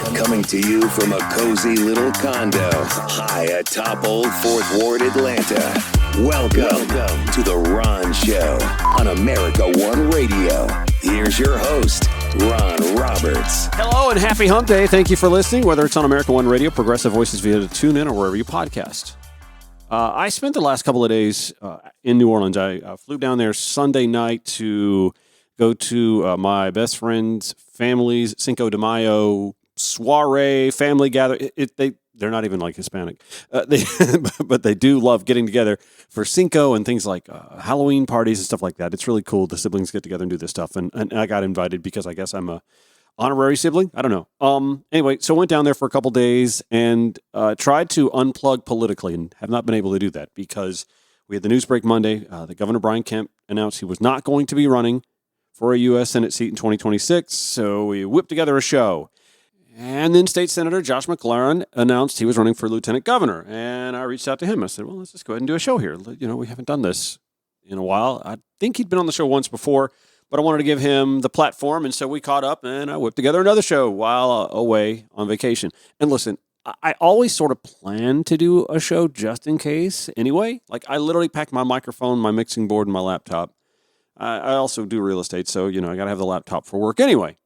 Coming to you from a cozy little condo high atop Old Fourth Ward, Atlanta. Welcome to The Ron Show on America One Radio. Here's your host, Ron Roberts. Hello and happy hump day. Thank you for listening, whether it's on America One Radio, Progressive Voices via the TuneIn, or wherever you podcast. I spent the last couple of days in New Orleans. I flew down there Sunday night to go to my best friend's family's Cinco de Mayo soiree, family gathering. They're not even like Hispanic, but they do love getting together for Cinco and things like Halloween parties and stuff like that. It's really cool. The siblings get together and do this stuff. And I got invited because I guess I'm a honorary sibling. I don't know. Anyway, so went down there for a couple days and tried to unplug politically and have not been able to do that because we had the news break Monday. The Governor Brian Kemp announced he was not going to be running for a U.S. Senate seat in 2026. So we whipped together a show. And then State Senator Josh McLaren announced he was running for lieutenant governor. And I reached out to him. I said, well, let's just go ahead and do a show here. You know, we haven't done this in a while. I think he'd been on the show once before, but I wanted to give him the platform. And so we caught up and I whipped together another show while away on vacation. And listen, I always sort of plan to do a show just in case anyway. Like I literally packed my microphone, my mixing board, and my laptop. I also do real estate, so, you know, I got to have the laptop for work anyway.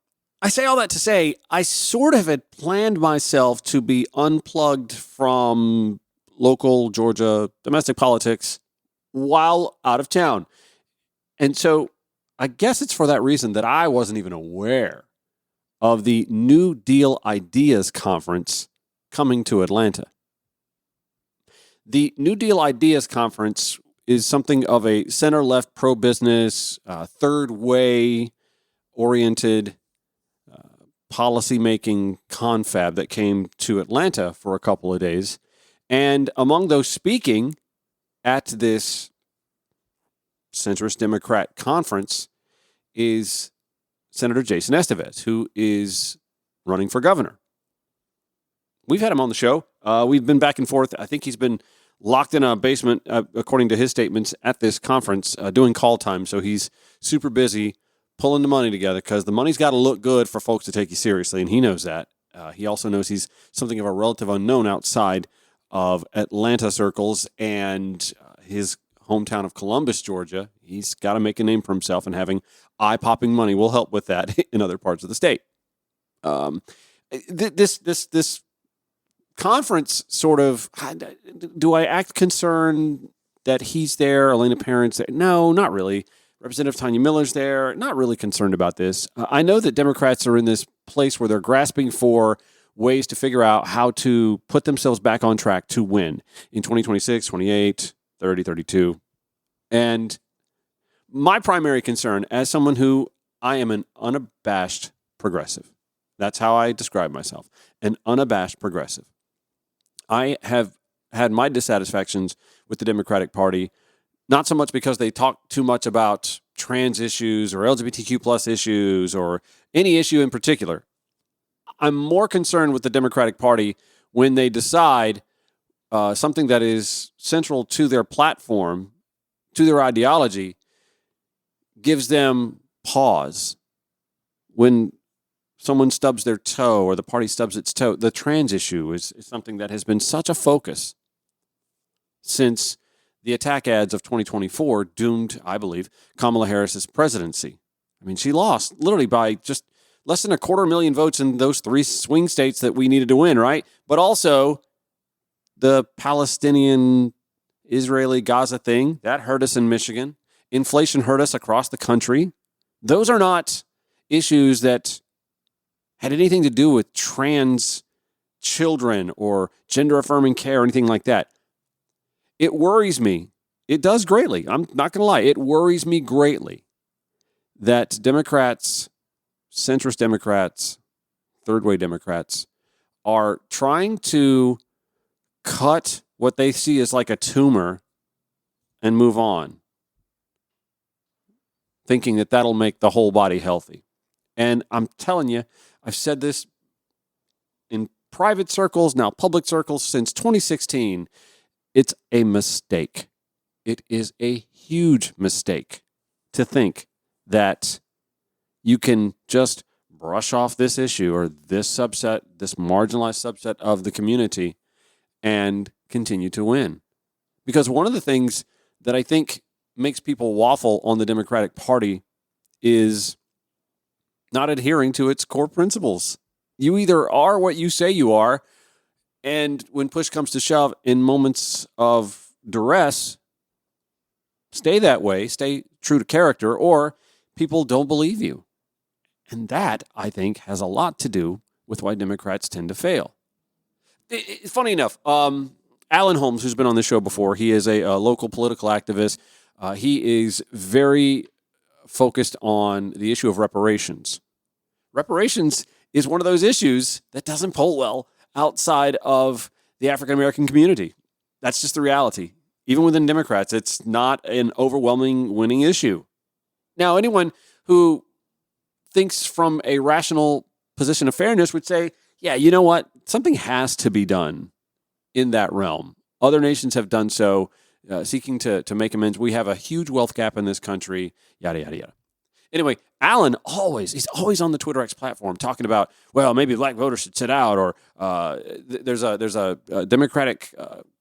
I say all that to say, I sort of had planned myself to be unplugged from local Georgia domestic politics while out of town. And so I guess it's for that reason that I wasn't even aware of the New Deal Ideas Conference coming to Atlanta. The New Deal Ideas Conference is something of a center-left pro-business, third-way oriented policy-making confab that came to Atlanta for a couple of days. And among those speaking at this centrist Democrat conference is Senator Jason Esteves, who is running for governor. We've had him on the show. We've been back and forth. I think he's been locked in a basement, according to his statements, at this conference, doing call time. So he's super busy pulling the money together because the money's got to look good for folks to take you seriously, and he knows that. He also knows he's something of a relative unknown outside of Atlanta circles and his hometown of Columbus, Georgia. He's got to make a name for himself, and having eye-popping money will help with that in other parts of the state. This conference sort of, do I act concerned that he's there, Elena Parent's there? No, not really. Representative Tanya Miller's there. Not really concerned about this. I know that Democrats are in this place where they're grasping for ways to figure out how to put themselves back on track to win in 2026, 28, 30, 32. And my primary concern, as someone who I am an unabashed progressive, that's how I describe myself, an unabashed progressive. I have had my dissatisfactions with the Democratic Party, not so much because they talk too much about trans issues or LGBTQ plus issues or any issue in particular. I'm more concerned with the Democratic Party when they decide something that is central to their platform, to their ideology, gives them pause. When someone stubs their toe or the party stubs its toe, the trans issue is something that has been such a focus since the attack ads of 2024 doomed, I believe, Kamala Harris's presidency. I mean, she lost literally by just less than 250,000 votes in those three swing states that we needed to win, right? But also the Palestinian-Israeli Gaza thing, that hurt us in Michigan. Inflation hurt us across the country. Those are not issues that had anything to do with trans children or gender-affirming care or anything like that. It worries me. It does greatly. I'm not going to lie. It worries me greatly that Democrats, centrist Democrats, third-way Democrats, are trying to cut what they see as like a tumor and move on, thinking that that'll make the whole body healthy. And I'm telling you, I've said this in private circles, now public circles, since 2016. It's a mistake. It is a huge mistake to think that you can just brush off this issue or this subset, this marginalized subset of the community, and continue to win. Because one of the things that I think makes people waffle on the Democratic Party is not adhering to its core principles. You either are what you say you are, and when push comes to shove in moments of duress, stay that way, stay true to character, or people don't believe you. And that, I think, has a lot to do with why Democrats tend to fail. Funny enough, Alan Holmes, who's been on this show before, he is a local political activist. He is very focused on the issue of reparations. Reparations is one of those issues that doesn't poll well outside of the African-American community. That's just the reality. Even within Democrats, it's not an overwhelming winning issue. Now, anyone who thinks from a rational position of fairness would say, yeah, you know what? Something has to be done in that realm. Other nations have done so, seeking to make amends. We have a huge wealth gap in this country, yada, yada, yada. Anyway, Alan he's always on the Twitter X platform talking about, well, maybe black voters should sit out, or there's a Democratic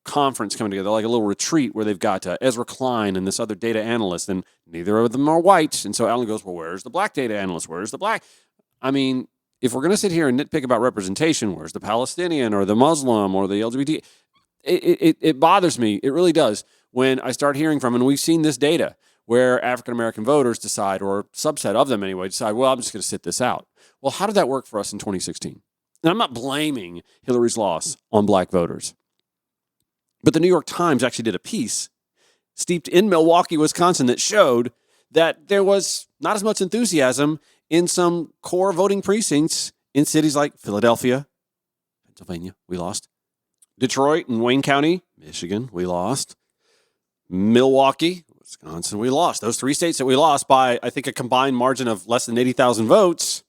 conference coming together, like a little retreat where they've got Ezra Klein and this other data analyst, and neither of them are white. And so Alan goes, well, where's the black data analyst? Where's the black? I mean, if we're going to sit here and nitpick about representation, where's the Palestinian or the Muslim or the LGBT? It bothers me. It really does when I start hearing from, and we've seen this data, where African-American voters decide, or a subset of them anyway, decide, well, I'm just going to sit this out. Well, how did that work for us in 2016? And I'm not blaming Hillary's loss on black voters. But the New York Times actually did a piece steeped in Milwaukee, Wisconsin, that showed that there was not as much enthusiasm in some core voting precincts in cities like Philadelphia, Pennsylvania, we lost. Detroit and Wayne County, Michigan, we lost. Milwaukee, Wisconsin, we lost. Those three states that we lost by, I think, a combined margin of less than 80,000 votes,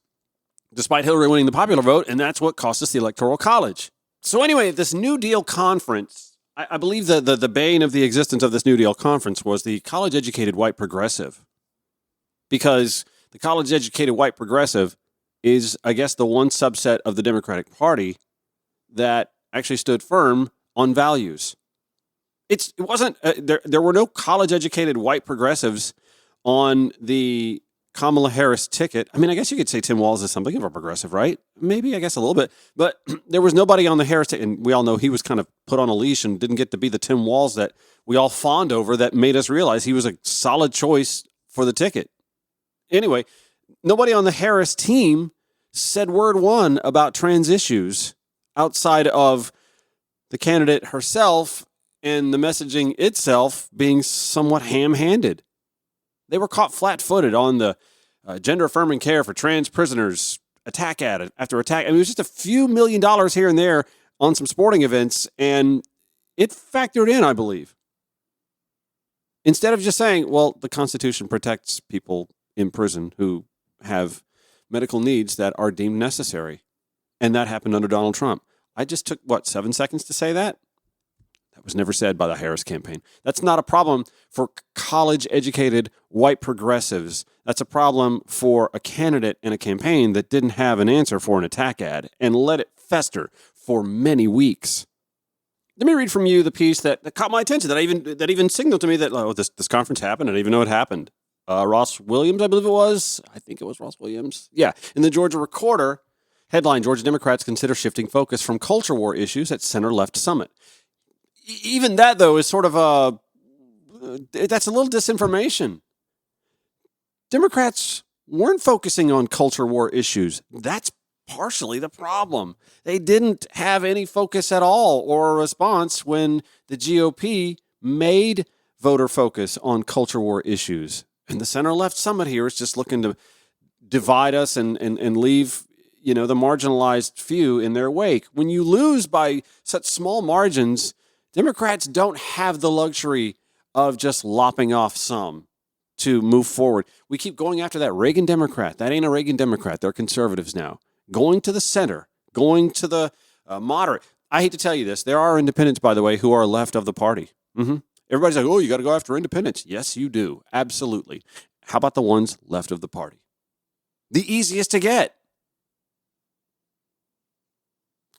despite Hillary winning the popular vote, and that's what cost us the Electoral College. So anyway, this New Deal conference, I believe the bane of the existence of this New Deal conference was the college-educated white progressive. Because the college-educated white progressive is, I guess, the one subset of the Democratic Party that actually stood firm on values. It wasn't there were no college-educated white progressives on the Kamala Harris ticket. I mean, I guess you could say Tim Walz is something of a progressive, right? Maybe, I guess a little bit. But there was nobody on the Harris ticket, and we all know he was kind of put on a leash and didn't get to be the Tim Walz that we all fawned over, that made us realize he was a solid choice for the ticket. Anyway, nobody on the Harris team said word one about trans issues outside of the candidate herself and the messaging itself being somewhat ham-handed. They were caught flat-footed on the gender-affirming care for trans prisoners, attack after attack. I mean, it was just a few $1 million here and there on some sporting events, and it factored in, I believe. Instead of just saying, well, the Constitution protects people in prison who have medical needs that are deemed necessary, and that happened under Donald Trump. I just took, 7 seconds to say that? That was never said by the Harris campaign. That's not a problem for college-educated white progressives. That's a problem for a candidate in a campaign that didn't have an answer for an attack ad and let it fester for many weeks. Let me read from you the piece that caught my attention, that even signaled to me that this conference happened. I didn't even know it happened. Ross Williams, I believe it was. I think it was Ross Williams. Yeah, in the Georgia Recorder, headline, Georgia Democrats consider shifting focus from culture war issues at center-left summit. Even that, though, is sort of that's a little disinformation. Democrats weren't focusing on culture war issues. That's partially the problem. They didn't have any focus at all or a response when the GOP made voter focus on culture war issues. And the center-left summit here is just looking to divide us and leave, the marginalized few in their wake. When you lose by such small margins, Democrats don't have the luxury of just lopping off some to move forward. We keep going after that Reagan Democrat. That ain't a Reagan Democrat. They're conservatives now. Going to the center, going to the moderate. I hate to tell you this. There are independents, by the way, who are left of the party. Mm-hmm. Everybody's like, oh, you got to go after independents. Yes, you do. Absolutely. How about the ones left of the party? The easiest to get.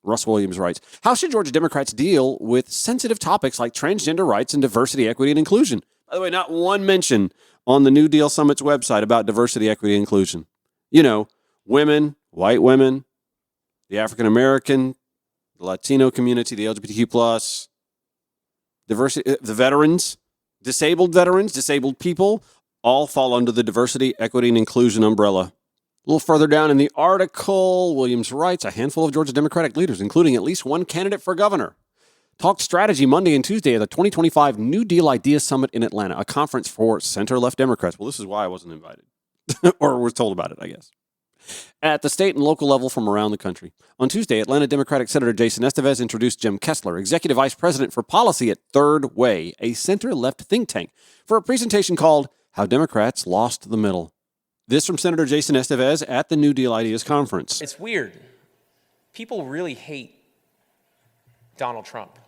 Russ Williams writes, how should Georgia Democrats deal with sensitive topics like transgender rights and diversity, equity, and inclusion? By the way, not one mention on the New Deal Summit's website about diversity, equity, and inclusion. You know, women, white women, the African American, the Latino community, the LGBTQ+, diversity, the veterans, disabled people, all fall under the diversity, equity, and inclusion umbrella. A little further down in the article, Williams writes, a handful of Georgia Democratic leaders, including at least one candidate for governor, talked strategy Monday and Tuesday at the 2025 New Deal Idea Summit in Atlanta, a conference for center-left Democrats. Well, this is why I wasn't invited, or was told about it, I guess. At the state and local level from around the country. On Tuesday, Atlanta Democratic Senator Jason Esteves introduced Jim Kessler, Executive Vice President for Policy at Third Way, a center-left think tank, for a presentation called How Democrats Lost the Middle. This from Senator Jason Esteves at the New Deal Ideas Conference. It's weird. People really hate Donald Trump,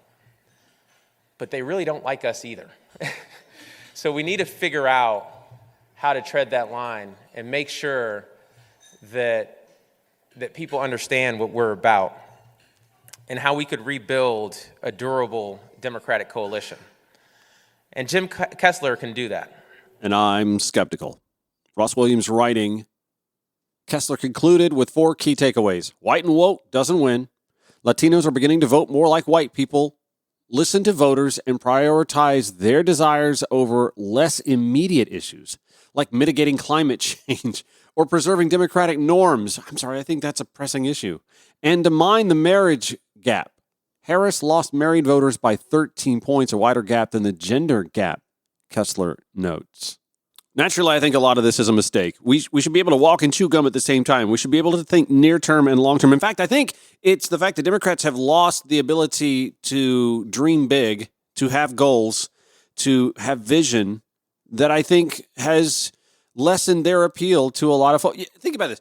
but they really don't like us either. So we need to figure out how to tread that line and make sure that people understand what we're about and how we could rebuild a durable Democratic coalition. And Jim Kessler can do that. And I'm skeptical. Ross Williams writing, Kessler concluded with 4 key takeaways. White and woke doesn't win. Latinos are beginning to vote more like white people. Listen to voters and prioritize their desires over less immediate issues, like mitigating climate change or preserving democratic norms. I think that's a pressing issue. And to mind the marriage gap. Harris lost married voters by 13 points, a wider gap than the gender gap, Kessler notes. Naturally, I think a lot of this is a mistake. We should be able to walk and chew gum at the same time. We should be able to think near-term and long-term. In fact, I think it's the fact that Democrats have lost the ability to dream big, to have goals, to have vision, that I think has lessened their appeal to a lot of folks. Think about this.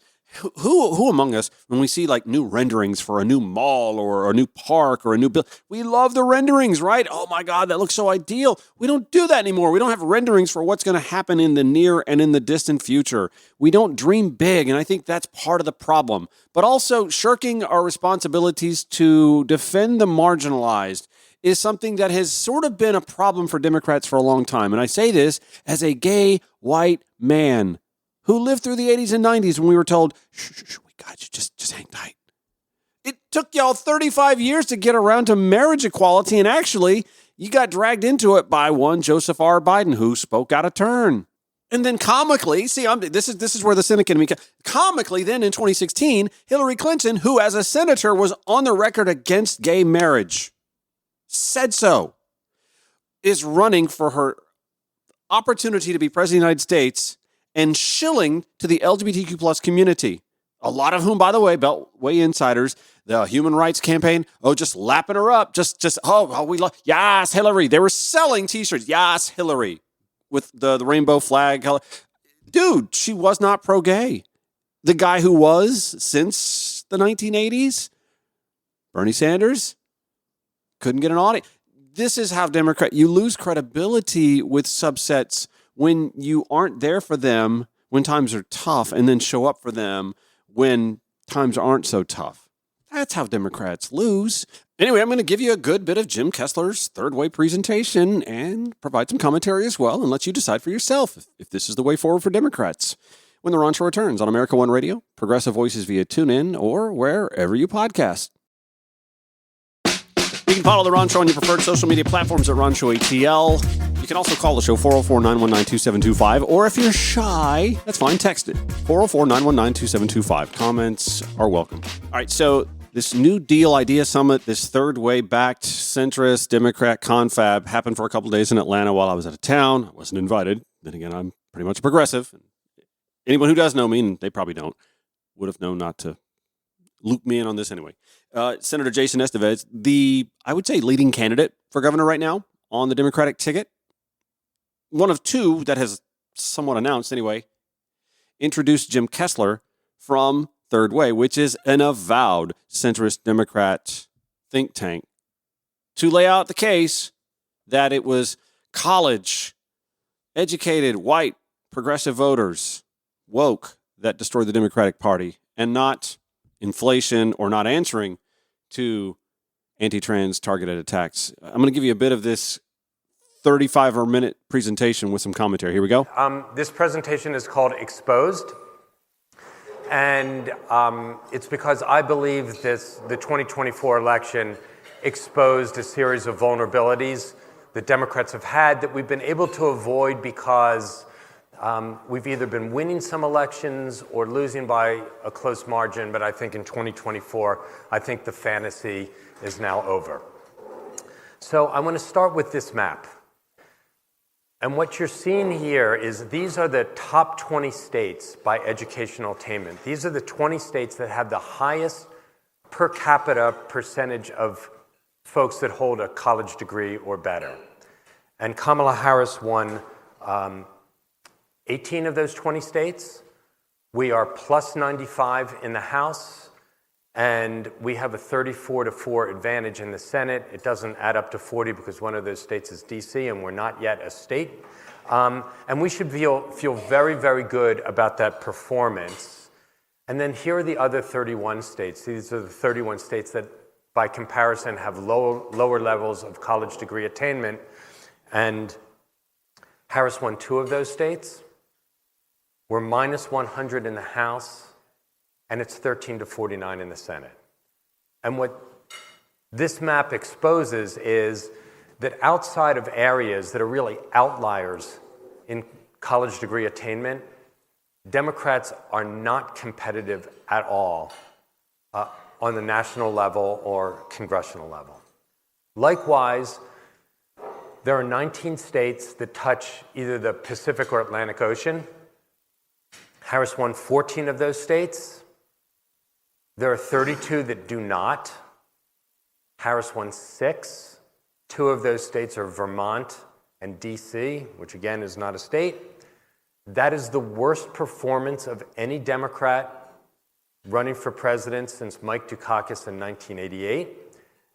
Who among us, when we see like new renderings for a new mall or a new park or a new building, we love the renderings, right? Oh my God, that looks so ideal. We don't do that anymore. We don't have renderings for what's going to happen in the near and in the distant future. We don't dream big, and I think that's part of the problem. But also shirking our responsibilities to defend the marginalized is something that has sort of been a problem for Democrats for a long time. And I say this as a gay white man who lived through the 80s and 90s when we were told, shh, we got you, just hang tight. It took y'all 35 years to get around to marriage equality, and actually, you got dragged into it by one Joseph R. Biden who spoke out of turn. And then comically, this is where the cynic in me comes. Comically, then in 2016, Hillary Clinton, who as a senator was on the record against gay marriage, said so, is running for her opportunity to be president of the United States and shilling to the LGBTQ plus community, a lot of whom, by the way, Beltway insiders, the Human Rights Campaign, just lapping her up, we love, yes, Hillary. They were selling T-shirts, yes, Hillary, with the rainbow flag color. Dude, she was not pro-gay. The guy who was since the 1980s, Bernie Sanders, couldn't get an audience. This is how you lose credibility with subsets when you aren't there for them when times are tough and then show up for them when times aren't so tough. That's how Democrats lose. Anyway, I'm going to give you a good bit of Jim Kessler's Third Way presentation and provide some commentary as well and let you decide for yourself if this is the way forward for Democrats. When the Ron Show returns on America One Radio, Progressive Voices via TuneIn, or wherever you podcast. You can follow The Ron Show on your preferred social media platforms at Ron Show ATL. You can also call the show 404-919-2725, or if you're shy, that's fine, text it, 404-919-2725. Comments are welcome. All right, so this New Deal Idea Summit, this Third Way-backed centrist Democrat confab happened for a couple days in Atlanta while I was out of town. I wasn't invited. Then again, I'm pretty much a progressive. Anyone who does know me, and they probably don't, would have known not to loop me in on this anyway. Senator Jason Esteves, I would say, leading candidate for governor right now on the Democratic ticket. One of two that has somewhat announced anyway, introduced Jim Kessler from Third Way, which is an avowed centrist Democrat think tank, to lay out the case that it was college, educated, white, progressive voters, woke, that destroyed the Democratic Party, and not inflation or not answering to anti-trans targeted attacks. I'm going to give you a bit of this 35-minute presentation with some commentary. Here we go. This presentation is called Exposed, and it's because I believe the 2024 election exposed a series of vulnerabilities that Democrats have had that we've been able to avoid because we've either been winning some elections or losing by a close margin, but I think in 2024, I think the fantasy is now over. So I want to start with this map. And what you're seeing here is these are the top 20 states by educational attainment. These are the 20 states that have the highest per capita percentage of folks that hold a college degree or better. And Kamala Harris won 18 of those 20 states. We are plus 95 in the House, and we have a 34-4 advantage in the Senate. It doesn't add up to 40 because one of those states is DC, and we're not yet a state. And we should feel very, very good about that performance. And then here are the other 31 states. These are the 31 states that, by comparison, have lower levels of college degree attainment. And Harris won 2 of those states. We're minus 100 in the House, and it's 13-49 in the Senate. And what this map exposes is that outside of areas that are really outliers in college degree attainment, Democrats are not competitive at all on the national level or congressional level. Likewise, there are 19 states that touch either the Pacific or Atlantic Ocean. Harris won 14 of those states. There are 32 that do not. Harris won 6. 2 of those states are Vermont and DC, which again is not a state. That is the worst performance of any Democrat running for president since Mike Dukakis in 1988.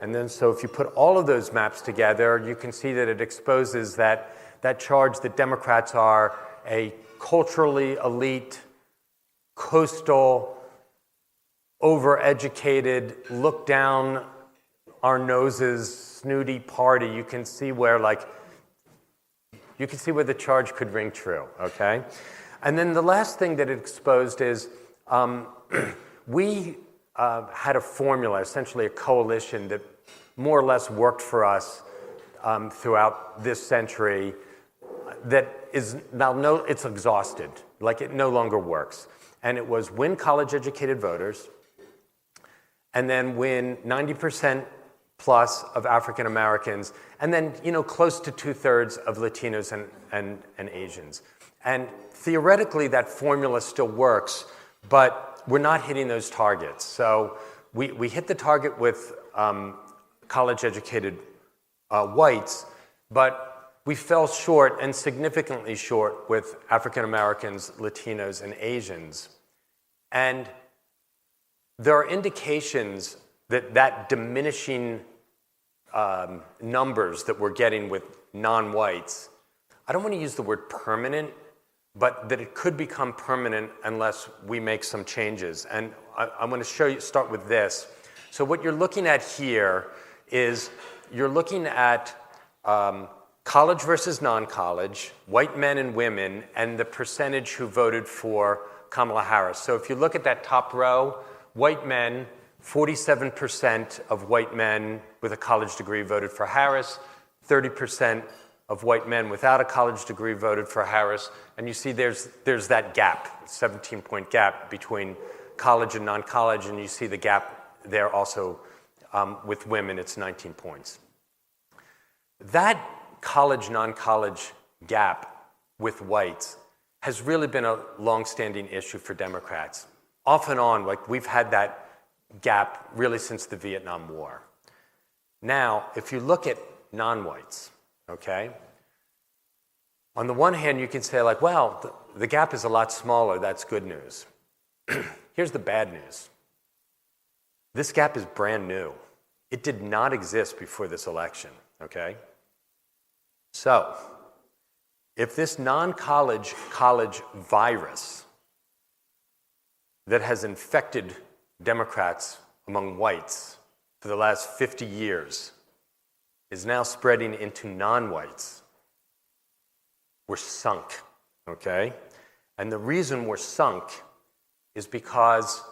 And then, so if you put all of those maps together, you can see that it exposes that charge that Democrats are a culturally elite, coastal, overeducated, look down our noses, snooty party. You can see where the charge could ring true, okay? And then the last thing that it exposed is we had a formula, essentially a coalition that more or less worked for us throughout this century that is now, it's exhausted, like it no longer works. And it was win college-educated voters, and then win 90% plus of African Americans, and then close to 2/3 of Latinos and Asians. And theoretically, that formula still works, but we're not hitting those targets. So we hit the target with college-educated whites, but we fell short, and significantly short, with African Americans, Latinos, and Asians. And there are indications that diminishing numbers that we're getting with non-whites, I don't want to use the word permanent, but that it could become permanent unless we make some changes. And I'm going to start with this. So what you're looking at here is you're looking at college versus non-college, white men and women, and the percentage who voted for Kamala Harris. So if you look at that top row, white men, 47% of white men with a college degree voted for Harris, 30% of white men without a college degree voted for Harris, and you see there's that gap, 17-point gap between college and non-college, and you see the gap there also with women, it's 19 points. That college, non-college gap with whites has really been a long-standing issue for Democrats. Off and on, like we've had that gap really since the Vietnam War. Now, if you look at non-whites, okay, on the one hand, you can say like, well, the gap is a lot smaller, that's good news. Here's the bad news. This gap is brand new. It did not exist before this election, okay? So, if this non-college college virus that has infected Democrats among whites for the last 50 years is now spreading into non-whites, we're sunk, okay? And the reason we're sunk is because,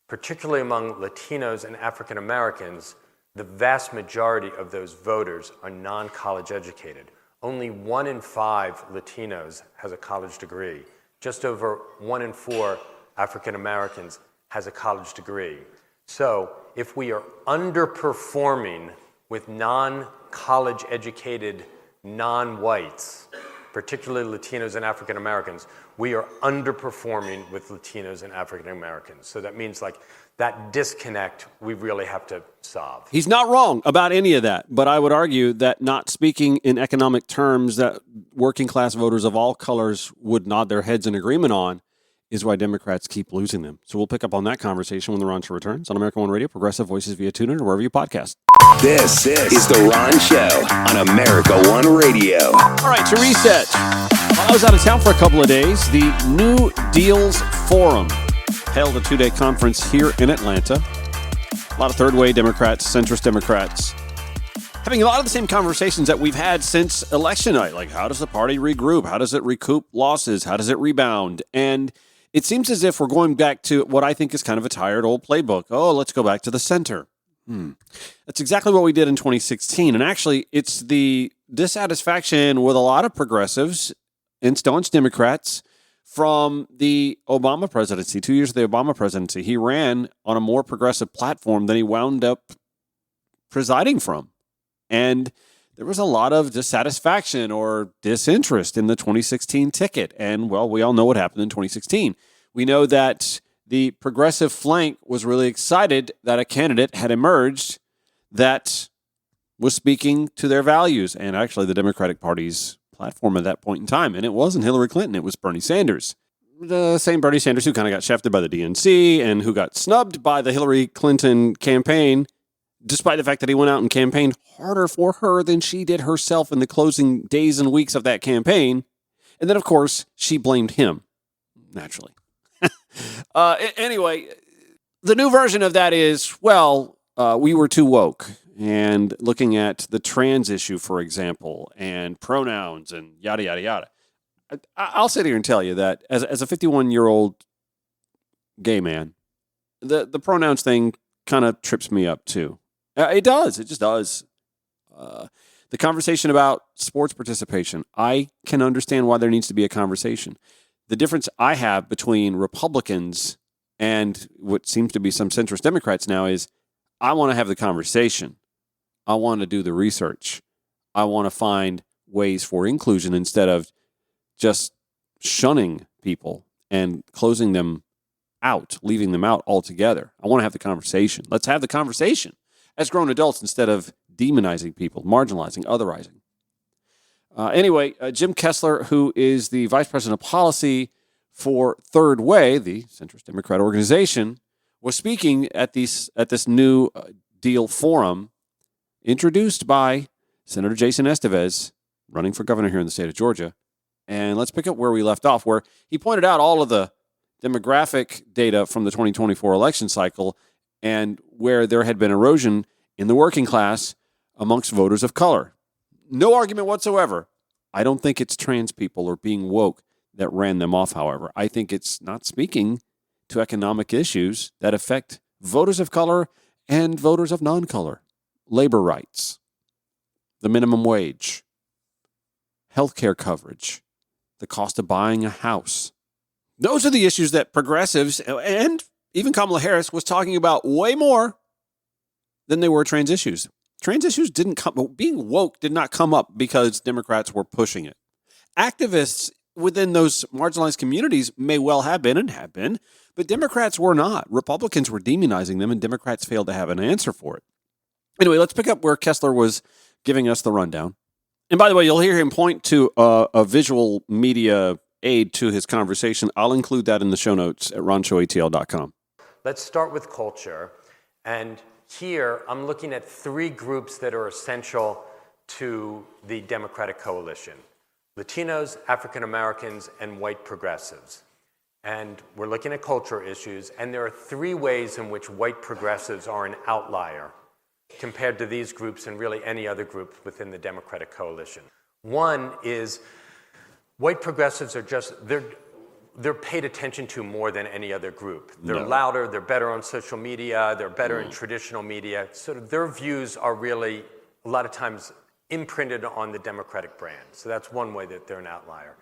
particularly among Latinos and African Americans, the vast majority of those voters are non-college educated. Only 1 in 5 Latinos has a college degree. Just over 1 in 4 African Americans has a college degree. So if we are underperforming with non-college educated non-whites, particularly Latinos and African Americans, we are underperforming with Latinos and African Americans. So that means like that disconnect we really have to solve. He's not wrong about any of that, but I would argue that not speaking in economic terms that working class voters of all colors would nod their heads in agreement on is why Democrats keep losing them. So we'll pick up on that conversation when the Ron Show returns on American One Radio, Progressive Voices via TuneIn or wherever you podcast. This is the Ron Show on America One Radio. All right, to reset. While I was out of town for a couple of days, the New Deals Forum held a 2-day conference here in Atlanta. A lot of third-way Democrats, centrist Democrats, having a lot of the same conversations that we've had since election night. Like, how does the party regroup? How does it recoup losses? How does it rebound? And it seems as if we're going back to what I think is kind of a tired old playbook. Oh, let's go back to the center. That's exactly what we did in 2016. And actually, it's the dissatisfaction with a lot of progressives and staunch Democrats from the Obama presidency. 2 years of the Obama presidency, he ran on a more progressive platform than he wound up presiding from. And there was a lot of dissatisfaction or disinterest in the 2016 ticket. And, well, we all know what happened in 2016. We know that the progressive flank was really excited that a candidate had emerged that was speaking to their values and actually the Democratic Party's platform at that point in time. And it wasn't Hillary Clinton. It was Bernie Sanders. The same Bernie Sanders who kind of got shafted by the DNC and who got snubbed by the Hillary Clinton campaign, despite the fact that he went out and campaigned harder for her than she did herself in the closing days and weeks of that campaign. And then, of course, she blamed him, naturally. Anyway, the new version of that is, well, we were too woke. And looking at the trans issue, for example, and pronouns and yada, yada, yada. I'll sit here and tell you that as a 51-year-old gay man, the pronouns thing kind of trips me up too. It does. It just does. The conversation about sports participation, I can understand why there needs to be a conversation. The difference I have between Republicans and what seems to be some centrist Democrats now is I want to have the conversation. I want to do the research. I want to find ways for inclusion instead of just shunning people and closing them out, leaving them out altogether. I want to have the conversation. Let's have the conversation as grown adults instead of demonizing people, marginalizing, otherizing. Anyway, Jim Kessler, who is the Vice President of Policy for Third Way, the centrist Democrat organization, was speaking at this New Deal Forum introduced by Senator Jason Esteves, running for governor here in the state of Georgia. And let's pick up where we left off, where he pointed out all of the demographic data from the 2024 election cycle and where there had been erosion in the working class amongst voters of color. No argument whatsoever. I don't think it's trans people or being woke that ran them off, however. I think it's not speaking to economic issues that affect voters of color and voters of non-color. Labor rights, the minimum wage, health care coverage, the cost of buying a house. Those are the issues that progressives and even Kamala Harris was talking about way more than they were trans issues. Trans issues didn't come, being woke did not come up because Democrats were pushing it. Activists within those marginalized communities may well have been and have been, but Democrats were not. Republicans were demonizing them and Democrats failed to have an answer for it. Anyway, let's pick up where Kessler was giving us the rundown. And by the way, you'll hear him point to a visual media aid to his conversation. I'll include that in the show notes at ronshowatl.com. Let's start with culture. And here, I'm looking at 3 groups that are essential to the Democratic coalition: Latinos, African Americans, and white progressives. And we're looking at culture issues, and there are 3 ways in which white progressives are an outlier compared to these groups and really any other group within the Democratic coalition. One is white progressives are just, they're paid attention to more than any other group. They're louder, they're better on social media, they're better in traditional media. Sort of their views are really, a lot of times, imprinted on the Democratic brand. So that's one way that they're an outlier.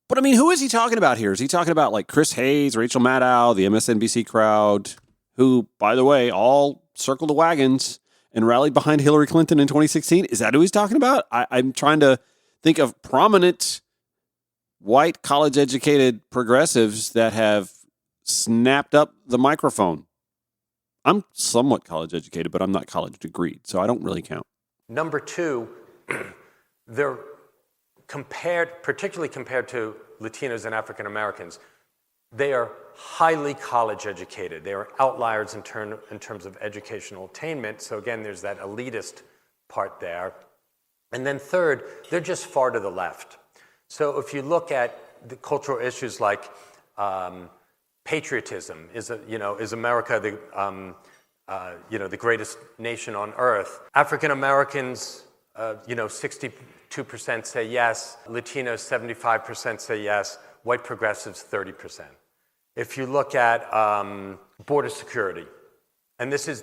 But I mean, who is he talking about here? Is he talking about like Chris Hayes, Rachel Maddow, the MSNBC crowd, who, by the way, all circled the wagons and rallied behind Hillary Clinton in 2016? Is that who he's talking about? I'm trying to think of prominent white college-educated progressives that have snapped up the microphone. I'm somewhat college-educated, but I'm not college-degreed, so I don't really count. Number two, they're particularly compared to Latinos and African Americans, they are highly college educated. They are outliers in terms of educational attainment. So again, there's that elitist part there. And then third, they're just far to the left. So if you look at the cultural issues like patriotism, is America the greatest nation on earth? African Americans, 62% say yes. Latinos, 75% say yes. White progressives, 30%. If you look at border security, and this is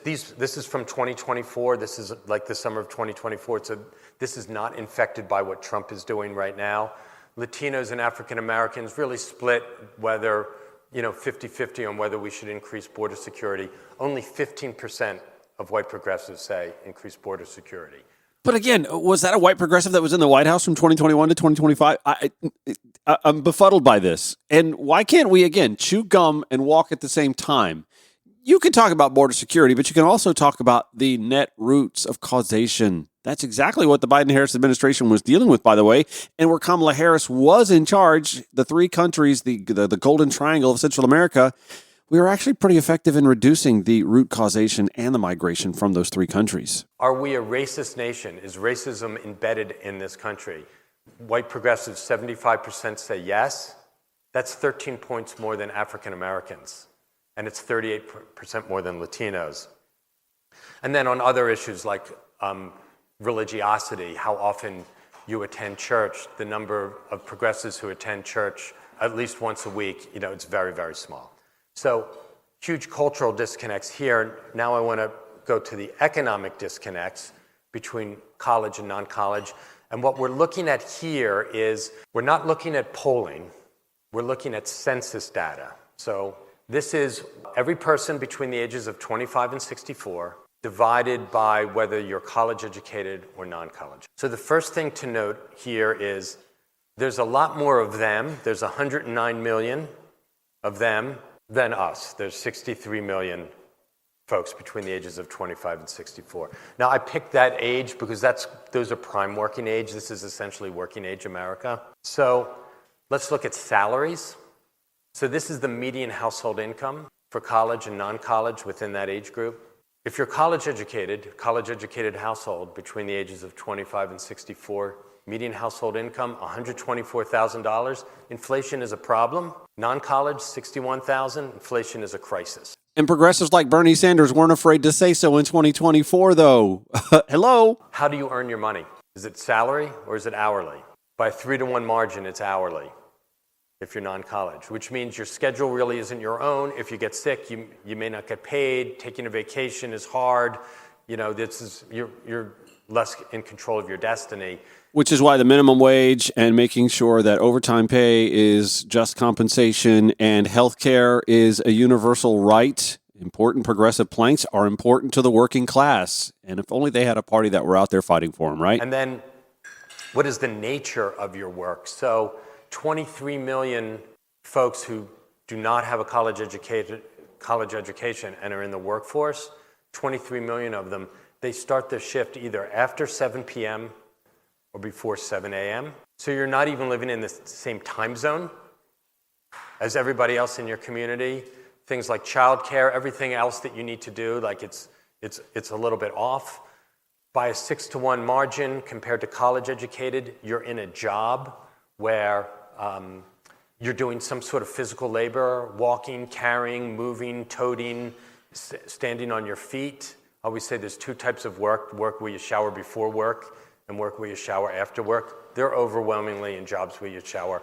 from 2024. This is like the summer of 2024. So this is not infected by what Trump is doing right now. Latinos and African Americans really split whether 50-50 on whether we should increase border security. Only 15% of white progressives say increase border security. But again, was that a white progressive that was in the White House from 2021 to 2025? I'm befuddled by this. And why can't we, again, chew gum and walk at the same time? You can talk about border security, but you can also talk about the net roots of causation. That's exactly what the Biden-Harris administration was dealing with, by the way. And where Kamala Harris was in charge, the three countries, the Golden Triangle of Central America, we were actually pretty effective in reducing the root causation and the migration from those three countries. Are we a racist nation? Is racism embedded in this country? White progressives, 75% say yes. That's 13 points more than African Americans. And it's 38% more than Latinos. And then on other issues like religiosity, how often you attend church, the number of progressives who attend church at least once a week, it's very, very small. So huge cultural disconnects here. Now I want to go to the economic disconnects between college and non-college. And what we're looking at here is we're not looking at polling. We're looking at census data. So this is every person between the ages of 25 and 64 divided by whether you're college educated or non-college. So the first thing to note here is there's a lot more of them. There's 109 million of them than us. There's 63 million folks between the ages of 25 and 64. Now, I picked that age because those are prime working age. This is essentially working age America. So let's look at salaries. So this is the median household income for college and non-college within that age group. If you're college educated household between the ages of 25 and 64, median household income, $124,000. Inflation is a problem. Non-college, $61,000. Inflation is a crisis. And progressives like Bernie Sanders weren't afraid to say so in 2024, though. Hello? How do you earn your money? Is it salary or is it hourly? By a 3-to-1 margin, it's hourly if you're non-college, which means your schedule really isn't your own. If you get sick, you may not get paid. Taking a vacation is hard. You're less in control of your destiny. Which is why the minimum wage and making sure that overtime pay is just compensation and healthcare is a universal right. Important progressive planks are important to the working class. And if only they had a party that were out there fighting for them, right? And then what is the nature of your work? So 23 million folks who do not have a college education and are in the workforce, 23 million of them, they start their shift either after 7 p.m. or before 7 a.m. So you're not even living in the same time zone as everybody else in your community. Things like childcare, everything else that you need to do, like it's a little bit off. By a 6-to-1 margin compared to college educated, you're in a job where you're doing some sort of physical labor, walking, carrying, moving, toting, standing on your feet, I always say there's two types of work where you shower before work and work where you shower after work. They're overwhelmingly in jobs where you shower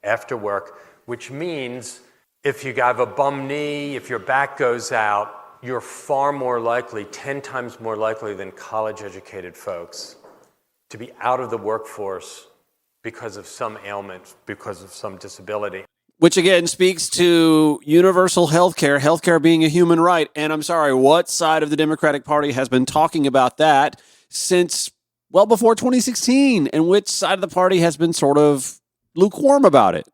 after work, which means if you have a bum knee, if your back goes out, you're far more likely, 10 times more likely than college-educated folks to be out of the workforce because of some ailment, because of some disability. Which again speaks to universal healthcare being a human right. And I'm sorry, what side of the Democratic Party has been talking about that since well before 2016? And which side of the party has been sort of lukewarm about it?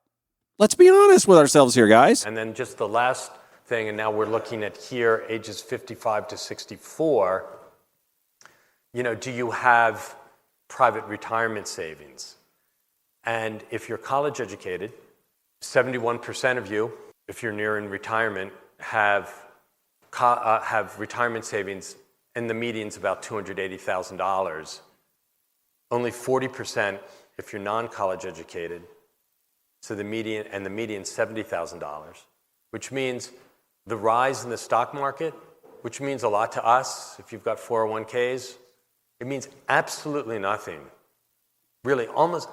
Let's be honest with ourselves here, guys. And then just the last thing, and now we're looking at here, ages 55 to 64. Do you have private retirement savings? And if you're college educated, 71% of you, if you're nearing retirement, have retirement savings, and the median's about $280,000. Only 40% if you're non-college educated. So the median $70,000, which means the rise in the stock market, which means a lot to us if you've got 401ks, it means absolutely nothing. Really, almost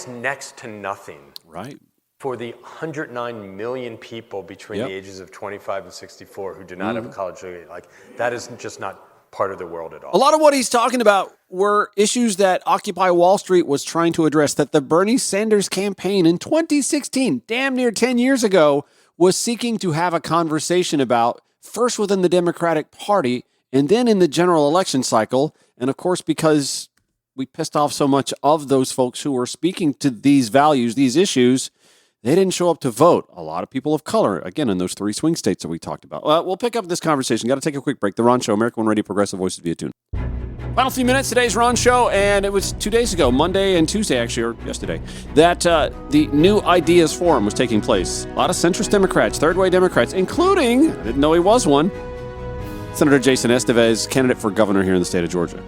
next to nothing. Right. For the 109 million people between the ages of 25 and 64 who do not have a college degree. Like, that is just not part of the world at all. A lot of what he's talking about were issues that Occupy Wall Street was trying to address, that the Bernie Sanders campaign in 2016, damn near 10 years ago, was seeking to have a conversation about, first within the Democratic Party and then in the general election cycle. And of course, because we pissed off so much of those folks who were speaking to these values, these issues, they didn't show up to vote. A lot of people of color, again, in those three swing states that we talked about. We'll pick up this conversation. Got to take a quick break. The Ron Show, American One Radio, Progressive Voices via Tune. Final few minutes, today's Ron Show, and it was 2 days ago, Monday and Tuesday, actually, or yesterday, that the New Ideas Forum was taking place. A lot of centrist Democrats, third-way Democrats, including, I didn't know he was one, Senator Jason Esteves, candidate for governor here in the state of Georgia.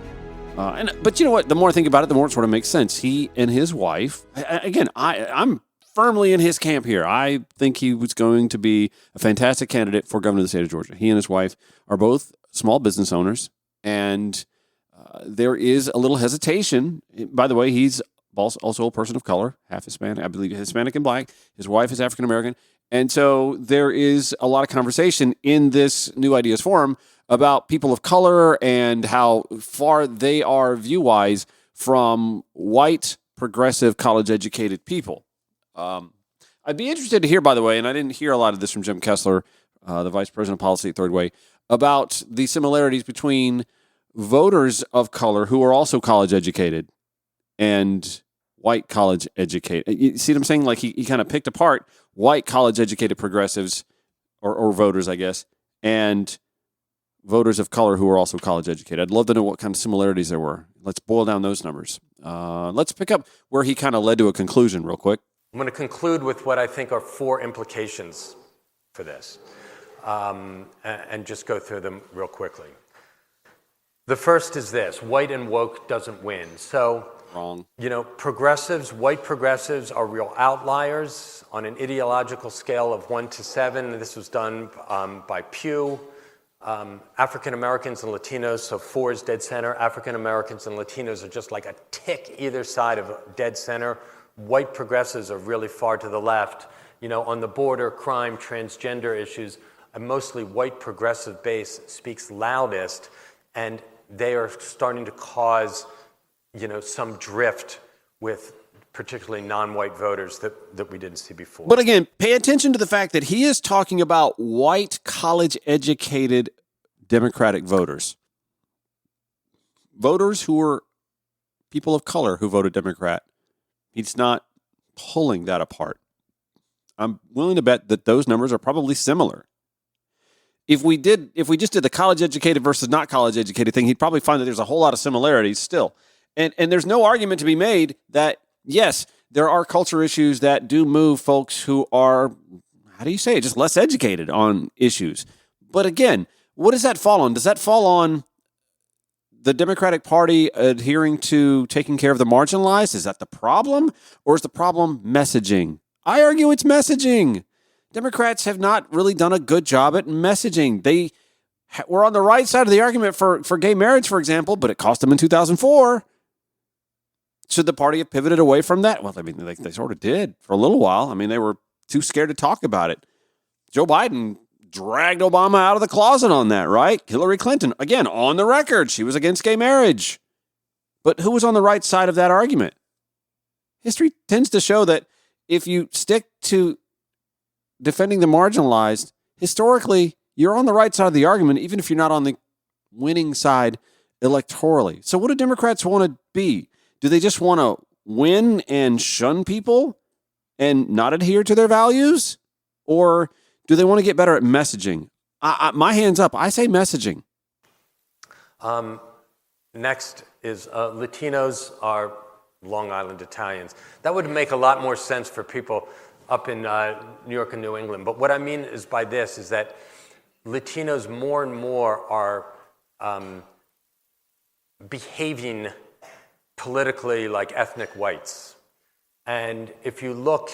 But you know what? The more I think about it, the more it sort of makes sense. He and his wife, again, I'm firmly in his camp here. I think he was going to be a fantastic candidate for governor of the state of Georgia. He and his wife are both small business owners, and there is a little hesitation. By the way, he's also a person of color, half Hispanic, I believe Hispanic and black. His wife is African-American. And so there is a lot of conversation in this New Ideas Forum about people of color and how far they are view-wise from white, progressive, college-educated people. I'd be interested to hear, by the way, and I didn't hear a lot of this from Jim Kessler, the Vice President of Policy at Third Way, about the similarities between voters of color who are also college-educated and white college-educated. You see what I'm saying? Like he kind of picked apart white college-educated progressives or voters, I guess, and voters of color who are also college-educated. I'd love to know what kind of similarities there were. Let's boil down those numbers. Let's pick up where he kind of led to a conclusion real quick. I'm going to conclude with what I think are 4 implications for this, and just go through them real quickly. The first is this: white and woke doesn't win. So, wrong. White progressives are real outliers on an ideological scale of 1 to 7. This was done by Pew. African Americans and Latinos, so 4 is dead center. African Americans and Latinos are just like a tick either side of dead center. White progressives are really far to the left. On the border, crime, transgender issues, a mostly white progressive base speaks loudest, and they are starting to cause, some drift with particularly non-white voters that we didn't see before. But again, pay attention to the fact that he is talking about white, college-educated Democratic voters. Voters who are people of color who voted Democrat. He's not pulling that apart. I'm willing to bet that those numbers are probably similar. If we just did the college-educated versus not college-educated thing, he'd probably find that there's a whole lot of similarities still. And there's no argument to be made that, yes, there are culture issues that do move folks who are, just less educated on issues. But again, what does that fall on? Does that fall on the Democratic Party adhering to taking care of the marginalized? Is that the problem? Or is the problem messaging? I argue it's messaging. Democrats have not really done a good job at messaging. They were on the right side of the argument for gay marriage, for example, but it cost them in 2004. Should the party have pivoted away from that? Well, I mean, they sort of did for a little while. I mean, they were too scared to talk about it. Joe Biden dragged Obama out of the closet on that, right? Hillary Clinton, again, on the record, she was against gay marriage. But who was on the right side of that argument? History tends to show that if you stick to defending the marginalized, historically, you're on the right side of the argument, even if you're not on the winning side electorally. So what do Democrats want to be? Do they just want to win and shun people and not adhere to their values? Or do they want to get better at messaging? My hand's up. I say messaging. Next is Latinos are Long Island Italians. That would make a lot more sense for people up in New York and New England. But what I mean is by this is that Latinos more and more are behaving politically like ethnic whites. And if you look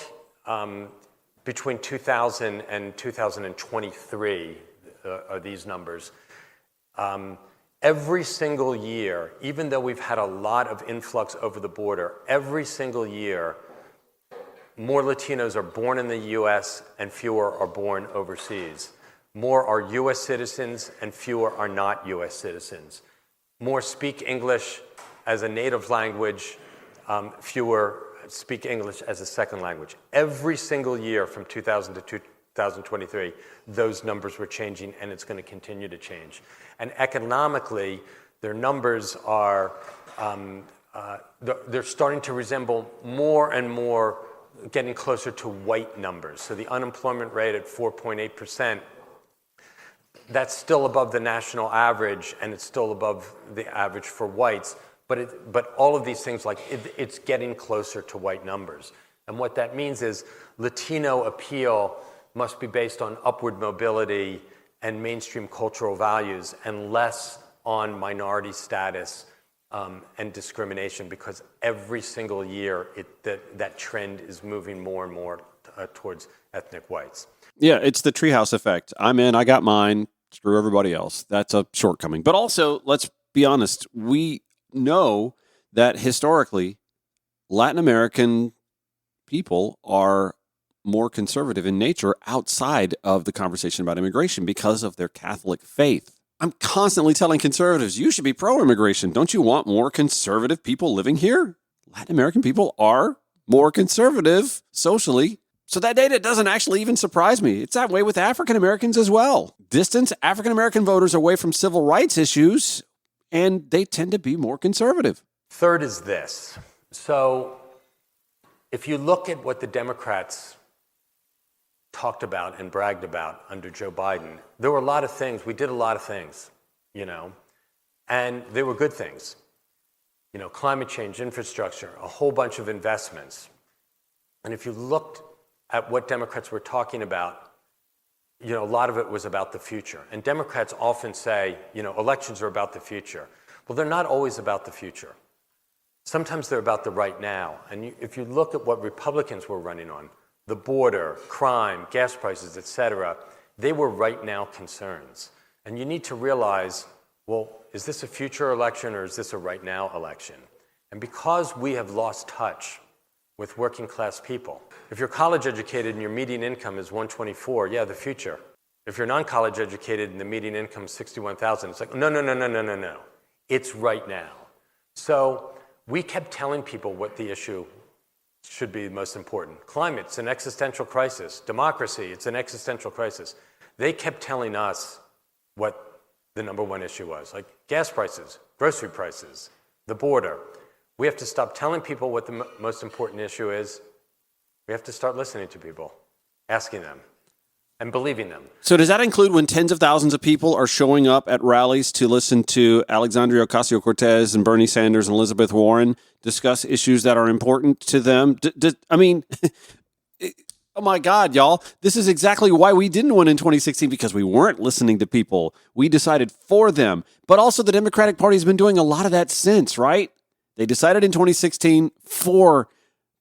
between 2000 and 2023, are these numbers, every single year, even though we've had a lot of influx over the border, every single year, more Latinos are born in the U.S. and fewer are born overseas. More are U.S. citizens and fewer are not U.S. citizens. More speak English as a native language, fewer speak English as a second language. Every single year from 2000 to 2023, those numbers were changing, and it's going to continue to change. And economically, their numbers are, they're starting to resemble more and more getting closer to white numbers. So the unemployment rate at 4.8%, that's still above the national average, and it's still above the average for whites. But all of these things, it's getting closer to white numbers. And what that means is Latino appeal must be based on upward mobility and mainstream cultural values and less on minority status and discrimination, because every single year that trend is moving more and more towards ethnic whites. Yeah, it's the treehouse effect. I'm in, I got mine, screw everybody else. That's a shortcoming. But also, let's be honest, we know that historically, Latin American people are more conservative in nature outside of the conversation about immigration because of their Catholic faith. I'm constantly telling conservatives, you should be pro-immigration. Don't you want more conservative people living here? Latin American people are more conservative socially. So that data doesn't actually even surprise me. It's that way with African Americans as well. Distance African American voters away from civil rights issues, and they tend to be more conservative. Third is this. So if you look at what the Democrats talked about and bragged about under Joe Biden, there were a lot of things. We did a lot of things, and they were good things. Climate change, infrastructure, a whole bunch of investments. And if you looked at what Democrats were talking about, a lot of it was about the future. And Democrats often say, elections are about the future. Well, they're not always about the future. Sometimes they're about the right now. And if you look at what Republicans were running on, the border, crime, gas prices, et cetera, they were right now concerns. And you need to realize, well, is this a future election or is this a right now election? And because we have lost touch with working class people, if you're college educated and your median income is $124,000, yeah, the future. If you're non-college educated and the median income is $61,000, it's like, no. It's right now. So we kept telling people what the issue should be most important. Climate, it's an existential crisis. Democracy, it's an existential crisis. They kept telling us what the number one issue was, like gas prices, grocery prices, the border. We have to stop telling people what the most important issue is. We have to start listening to people, asking them, and believing them. So does that include when tens of thousands of people are showing up at rallies to listen to Alexandria Ocasio-Cortez and Bernie Sanders and Elizabeth Warren discuss issues that are important to them? Oh my God, y'all. This is exactly why we didn't win in 2016, because we weren't listening to people. We decided for them. But also the Democratic Party has been doing a lot of that since, right? They decided in 2016 for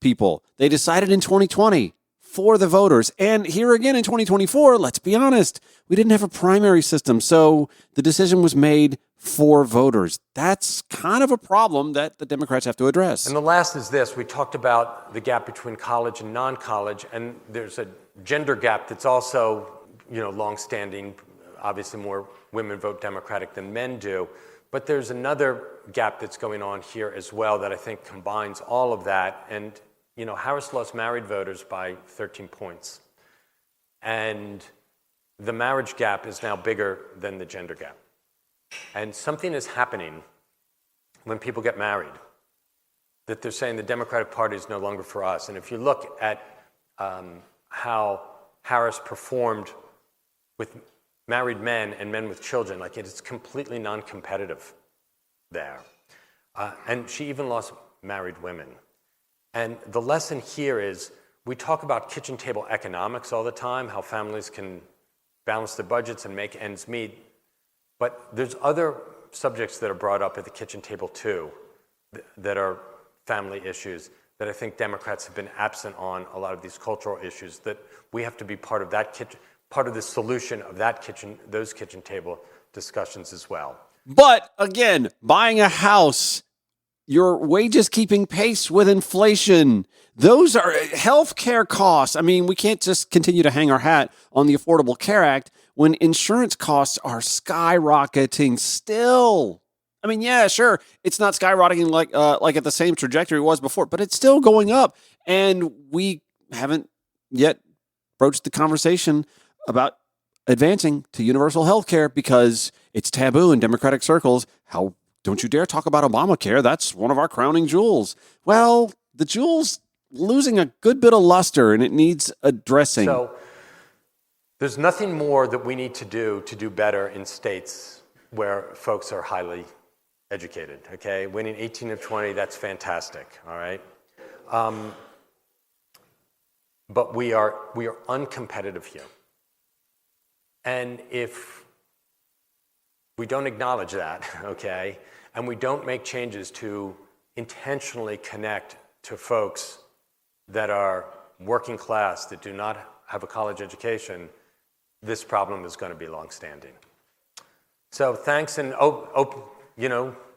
people. They decided in 2020 for the voters. And here again in 2024, let's be honest, we didn't have a primary system. So the decision was made for voters. That's kind of a problem that the Democrats have to address. And the last is this. We talked about the gap between college and non-college, and there's a gender gap that's also, longstanding. Obviously, more women vote Democratic than men do. But there's another gap that's going on here as well that I think combines all of that. And, Harris lost married voters by 13 points. And the marriage gap is now bigger than the gender gap. And something is happening when people get married, that they're saying the Democratic Party is no longer for us. And if you look at how Harris performed with married men and men with children, it's completely non-competitive there. And she even lost married women. And the lesson here is we talk about kitchen table economics all the time, how families can balance their budgets and make ends meet. But there's other subjects that are brought up at the kitchen table too that are family issues that I think Democrats have been absent on, a lot of these cultural issues, that we have to be part of that kitchen, part of the solution of those kitchen table discussions as well. But again, buying a house, your wages keeping pace with inflation. Those are healthcare costs. I mean, we can't just continue to hang our hat on the Affordable Care Act when insurance costs are skyrocketing still. I mean, yeah, sure, it's not skyrocketing like at the same trajectory it was before, but it's still going up. And we haven't yet broached the conversation about advancing to universal health care because it's taboo in Democratic circles. How don't you dare talk about Obamacare? That's one of our crowning jewels. Well, the jewel's losing a good bit of luster and it needs addressing. So there's nothing more that we need to do better in states where folks are highly educated, okay? Winning 18 of 20, that's fantastic, all right? But we are uncompetitive here. And if we don't acknowledge that, okay, and we don't make changes to intentionally connect to folks that are working class, that do not have a college education, this problem is going to be longstanding. So thanks, and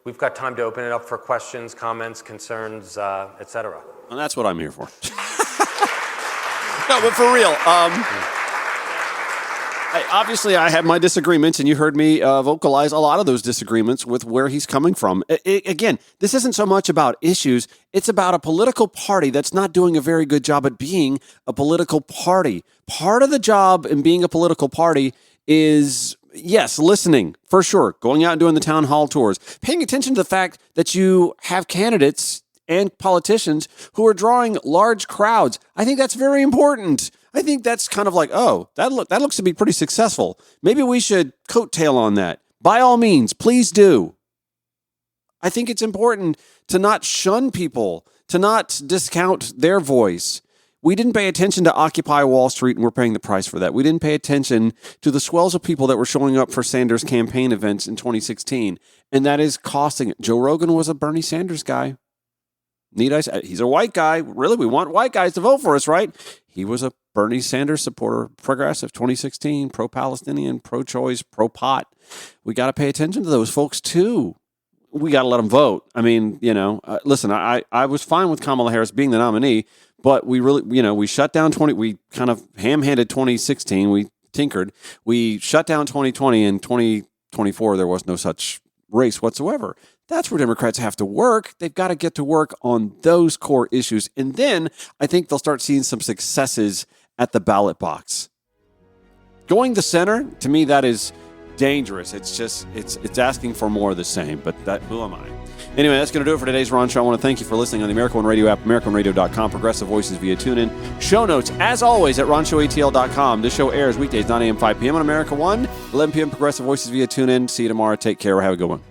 we've got time to open it up for questions, comments, concerns, etc. And that's what I'm here for. No, but for real, obviously, I have my disagreements, and you heard me vocalize a lot of those disagreements with where he's coming from. Again, this isn't so much about issues. It's about a political party that's not doing a very good job at being a political party. Part of the job in being a political party is, yes, listening, for sure, going out and doing the town hall tours, paying attention to the fact that you have candidates and politicians who are drawing large crowds. I think that's very important. I think that's kind of like, oh, that looks to be pretty successful. Maybe we should coattail on that. By all means, please do. I think it's important to not shun people, to not discount their voice. We didn't pay attention to Occupy Wall Street, and we're paying the price for that. We didn't pay attention to the swells of people that were showing up for Sanders campaign events in 2016, and that is costing it. Joe Rogan was a Bernie Sanders guy. Need I say, he's a white guy. Really, we want white guys to vote for us, right? He was a Bernie Sanders supporter, progressive, 2016, pro-Palestinian, pro-choice, pro-pot. We got to pay attention to those folks, too. We got to let them vote. I mean, listen, I was fine with Kamala Harris being the nominee, but we really, we shut down we kind of ham-handed 2016. We tinkered. We shut down 2020, and 2024, there was no such race whatsoever. That's where Democrats have to work. They've got to get to work on those core issues. And then I think they'll start seeing some successes at the ballot box. Going the center, to me, that is dangerous. It's just, it's asking for more of the same, but who am I? Anyway, that's going to do it for today's Ron Show. I want to thank you for listening on the America One Radio app, AmericaOneRadio.com, Progressive Voices via TuneIn. Show notes, as always, at RonShowATL.com. This show airs weekdays, 9 a.m., 5 p.m. on America One, 11 p.m., Progressive Voices via TuneIn. See you tomorrow. Take care. Have a good one.